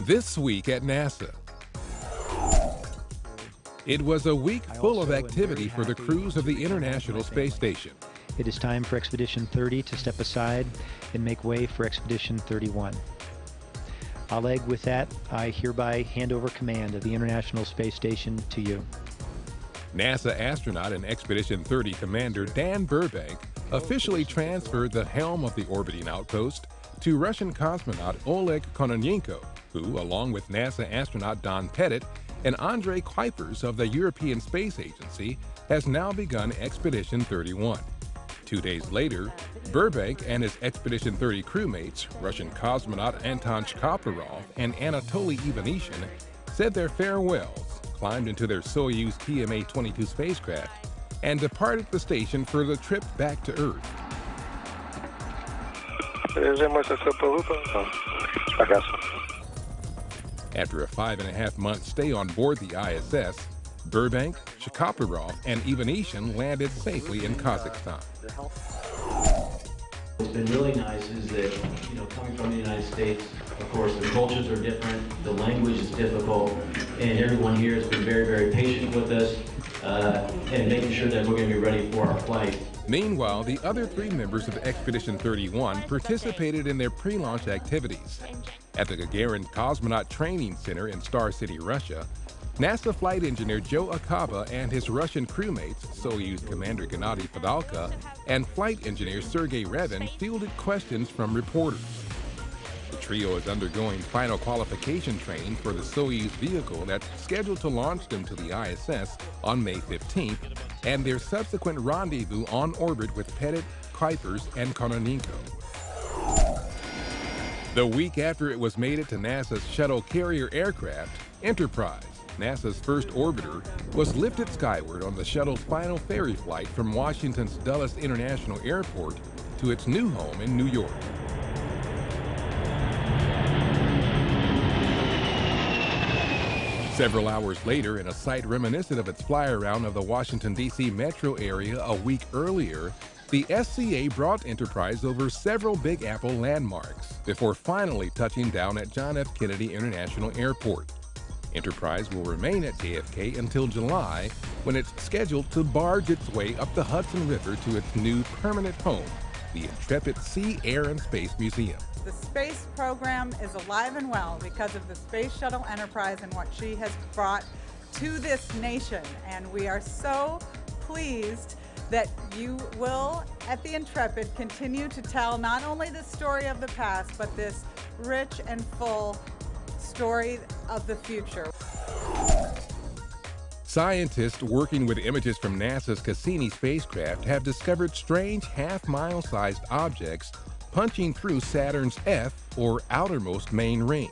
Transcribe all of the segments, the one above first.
This week at NASA. It was a week full of activity for the crews of the International Space Station. It is time for Expedition 30 to step aside and make way for Expedition 31. Oleg, with that, I hereby hand over command of the International Space Station to you. NASA astronaut and Expedition 30 commander Dan Burbank officially transferred the helm of the orbiting outpost to Russian cosmonaut Oleg Kononenko, who, along with NASA astronaut Don Pettit and Andrei Kuipers of the European Space Agency, has now begun Expedition 31. 2 days later, Burbank and his Expedition 30 crewmates, Russian cosmonaut Anton Shkaplerov and Anatoly Ivanishin, said their farewells, climbed into their Soyuz TMA-22 spacecraft, and departed the station for the trip back to Earth. After a 5.5-month stay on board the ISS, Burbank, Shkaplerov, and Ivanishin landed safely in Kazakhstan. What's been really nice is that, coming from the United States, of course, the cultures are different, the language is difficult, and everyone here has been very, very patient with us and making sure that we're going to be ready for our flight. Meanwhile, the other 3 members of Expedition 31 participated in their pre-launch activities. At the Gagarin Cosmonaut Training Center in Star City, Russia, NASA flight engineer Joe Akaba and his Russian crewmates, Soyuz Commander Gennady Padalka and flight engineer Sergei Revin, fielded questions from reporters. The trio is undergoing final qualification training for the Soyuz vehicle that's scheduled to launch them to the ISS on May 15th, and their subsequent rendezvous on orbit with Pettit, Kuipers, and Kononenko. The week after it was mated to NASA's shuttle carrier aircraft, Enterprise, NASA's first orbiter, was lifted skyward on the shuttle's final ferry flight from Washington's Dulles International Airport to its new home in New York. Several hours later, in a sight reminiscent of its fly-around of the Washington, D.C. metro area a week earlier, the SCA brought Enterprise over several Big Apple landmarks before finally touching down at John F. Kennedy International Airport. Enterprise will remain at JFK until July, when it's scheduled to barge its way up the Hudson River to its new permanent home, the Intrepid Sea, Air, and Space Museum. The space program is alive and well because of the Space Shuttle Enterprise and what she has brought to this nation. And we are so pleased that you will, at the Intrepid, continue to tell not only the story of the past, but this rich and full story of the future. Scientists working with images from NASA's Cassini spacecraft have discovered strange half-mile-sized objects punching through Saturn's F, or outermost main ring.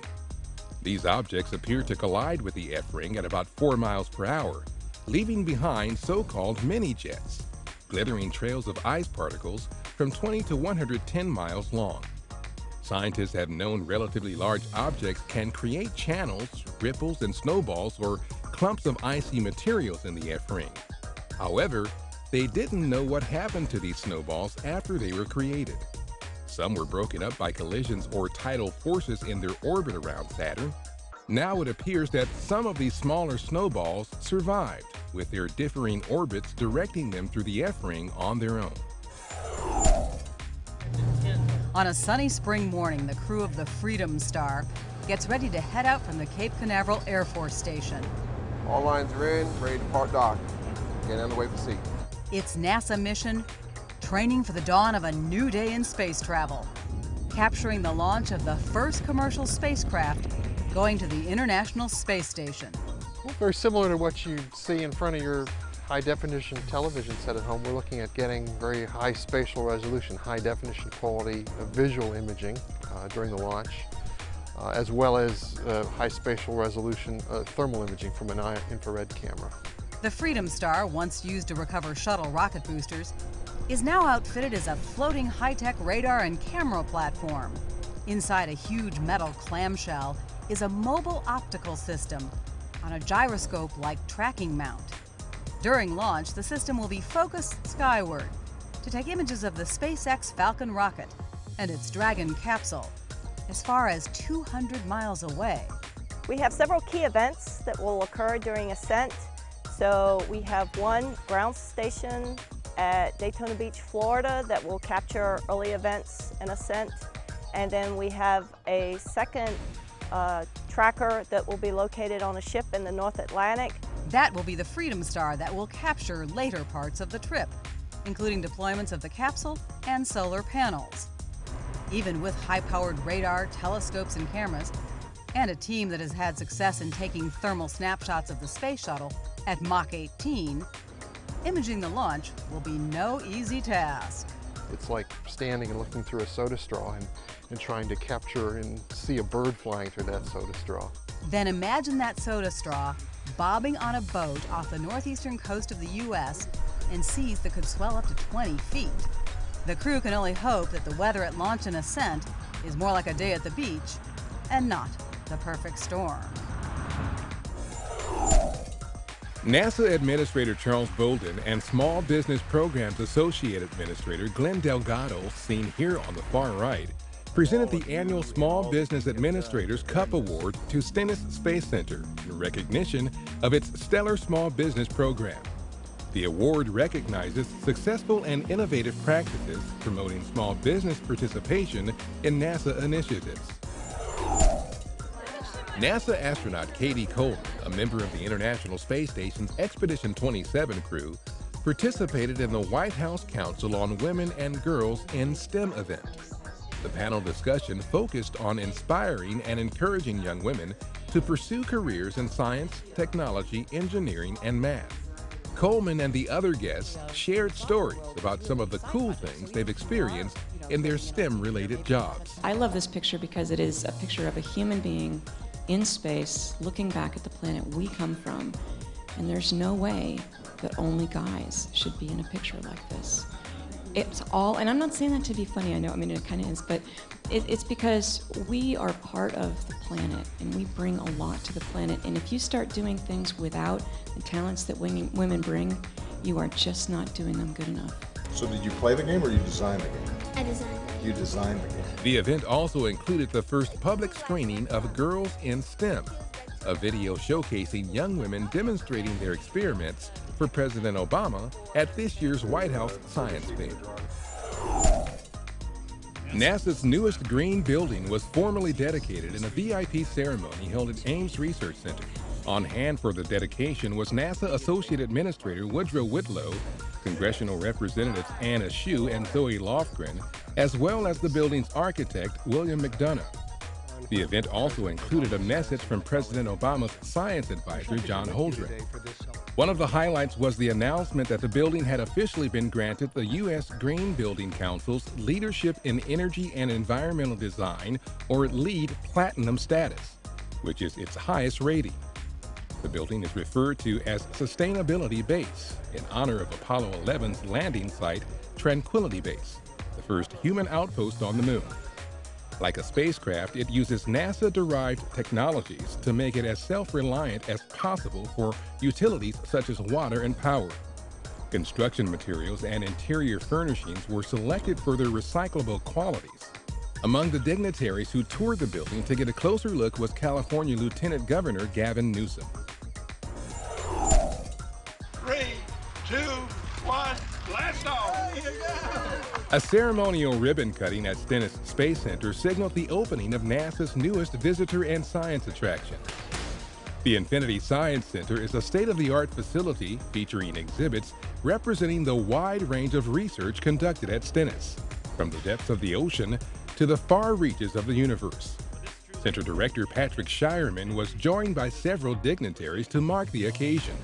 These objects appear to collide with the F ring at about 4 miles per hour, leaving behind so-called mini-jets, glittering trails of ice particles from 20 to 110 miles long. Scientists have known relatively large objects can create channels, ripples, and snowballs or clumps of icy materials in the F ring. However, they didn't know what happened to these snowballs after they were created. Some were broken up by collisions or tidal forces in their orbit around Saturn. Now it appears that some of these smaller snowballs survived, with their differing orbits directing them through the F ring on their own. On a sunny spring morning, the crew of the Freedom Star gets ready to head out from the Cape Canaveral Air Force Station. All lines are in, ready to depart dock. Get on the way for sea. It's NASA mission, training for the dawn of a new day in space travel, capturing the launch of the first commercial spacecraft going to the International Space Station. Well, very similar to what you see in front of your high-definition television set at home. We're looking at getting very high spatial resolution, high-definition quality of visual imaging during the launch, as well as high spatial resolution thermal imaging from an infrared camera. The Freedom Star, once used to recover shuttle rocket boosters, is now outfitted as a floating high-tech radar and camera platform. Inside a huge metal clamshell is a mobile optical system on a gyroscope-like tracking mount. During launch, the system will be focused skyward to take images of the SpaceX Falcon rocket and its Dragon capsule as far as 200 miles away. We have several key events that will occur during ascent. So we have one ground station at Daytona Beach, Florida that will capture early events and ascent. And then we have a second tracker that will be located on a ship in the North Atlantic. That will be the Freedom Star that will capture later parts of the trip, including deployments of the capsule and solar panels. Even with high-powered radar, telescopes, and cameras, and a team that has had success in taking thermal snapshots of the space shuttle at Mach 18, imaging the launch will be no easy task. It's like standing and looking through a soda straw and trying to capture and see a bird flying through that soda straw. Then imagine that soda straw bobbing on a boat off the northeastern coast of the U.S. and seas that could swell up to 20 feet. The crew can only hope that the weather at launch and ascent is more like a day at the beach and not the perfect storm. NASA Administrator Charles Bolden and Small Business Programs Associate Administrator Glenn Delgado, seen here on the far right, presented the annual Small Business Administrators Cup Award to Stennis Space Center in recognition of its stellar small business program. The award recognizes successful and innovative practices promoting small business participation in NASA initiatives. NASA astronaut Katie Coleman, a member of the International Space Station's Expedition 27 crew, participated in the White House Council on Women and Girls in STEM event. The panel discussion focused on inspiring and encouraging young women to pursue careers in science, technology, engineering, and math. Coleman and the other guests shared stories about some of the cool things they've experienced in their STEM-related jobs. I love this picture because it is a picture of a human being in space looking back at the planet we come from, and there's no way that only guys should be in a picture like this. It's all, and I'm not saying that to be funny, I know, I mean it kind of is, but it's because we are part of the planet and we bring a lot to the planet, and if you start doing things without the talents that women bring, you are just not doing them good enough. So did you play the game or you designed the game? I designed it. You designed the game. The event also included the first public screening of Girls in STEM, a video showcasing young women demonstrating their experiments for President Obama at this year's White House Science Fair. NASA's newest green building was formally dedicated in a VIP ceremony held at Ames Research Center. On hand for the dedication was NASA Associate Administrator Woodrow Whitlow, Congressional Representatives Anna Shue and Zoe Lofgren, as well as the building's architect, William McDonough. The event also included a message from President Obama's science advisor, John Holdren. One of the highlights was the announcement that the building had officially been granted the U.S. Green Building Council's Leadership in Energy and Environmental Design, or LEED Platinum status, which is its highest rating. The building is referred to as Sustainability Base in honor of Apollo 11's landing site, Tranquility Base, the first human outpost on the moon. Like a spacecraft, it uses NASA-derived technologies to make it as self-reliant as possible for utilities such as water and power. Construction materials and interior furnishings were selected for their recyclable qualities. Among the dignitaries who toured the building to get a closer look was California Lieutenant Governor Gavin Newsom. 3, 2, 1, blast off! A ceremonial ribbon cutting at Stennis Space Center signaled the opening of NASA's newest visitor and science attraction. The Infinity Science Center is a state-of-the-art facility featuring exhibits representing the wide range of research conducted at Stennis, from the depths of the ocean to the far reaches of the universe. Center Director Patrick Shireman was joined by several dignitaries to mark the occasion,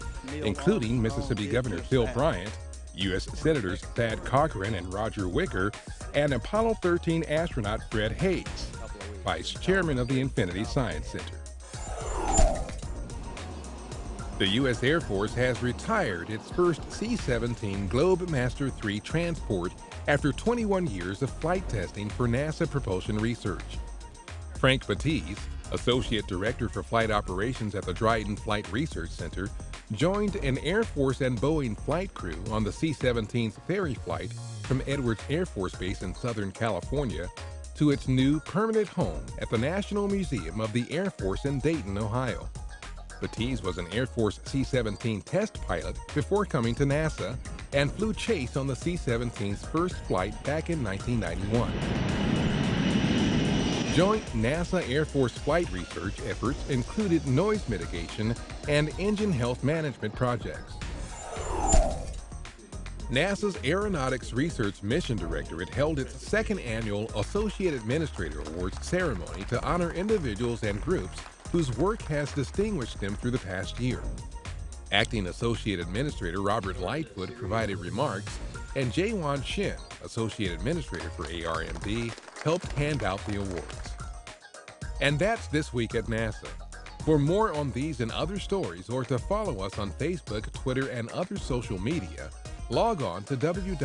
including Mississippi Governor Phil Bryant, U.S. Senators Thad Cochran and Roger Wicker, and Apollo 13 astronaut Fred Hayes, Vice Chairman of the Infinity Science Center. The U.S. Air Force has retired its first C-17 Globemaster III transport after 21 years of flight testing for NASA propulsion research. Frank Batiste, Associate Director for Flight Operations at the Dryden Flight Research Center, joined an Air Force and Boeing flight crew on the C-17's ferry flight from Edwards Air Force Base in Southern California to its new permanent home at the National Museum of the Air Force in Dayton, Ohio. Batiz was an Air Force C-17 test pilot before coming to NASA and flew chase on the C-17's first flight back in 1991. Joint NASA Air Force flight research efforts included noise mitigation and engine health management projects. NASA's Aeronautics Research Mission Directorate held its second annual Associate Administrator Awards ceremony to honor individuals and groups whose work has distinguished them through the past year. Acting Associate Administrator Robert Lightfoot provided remarks, and Jaewon Shin, Associate Administrator for ARMD, helped hand out the awards. And that's This Week at NASA. For more on these and other stories, or to follow us on Facebook, Twitter, and other social media, log on to www.nasa.gov.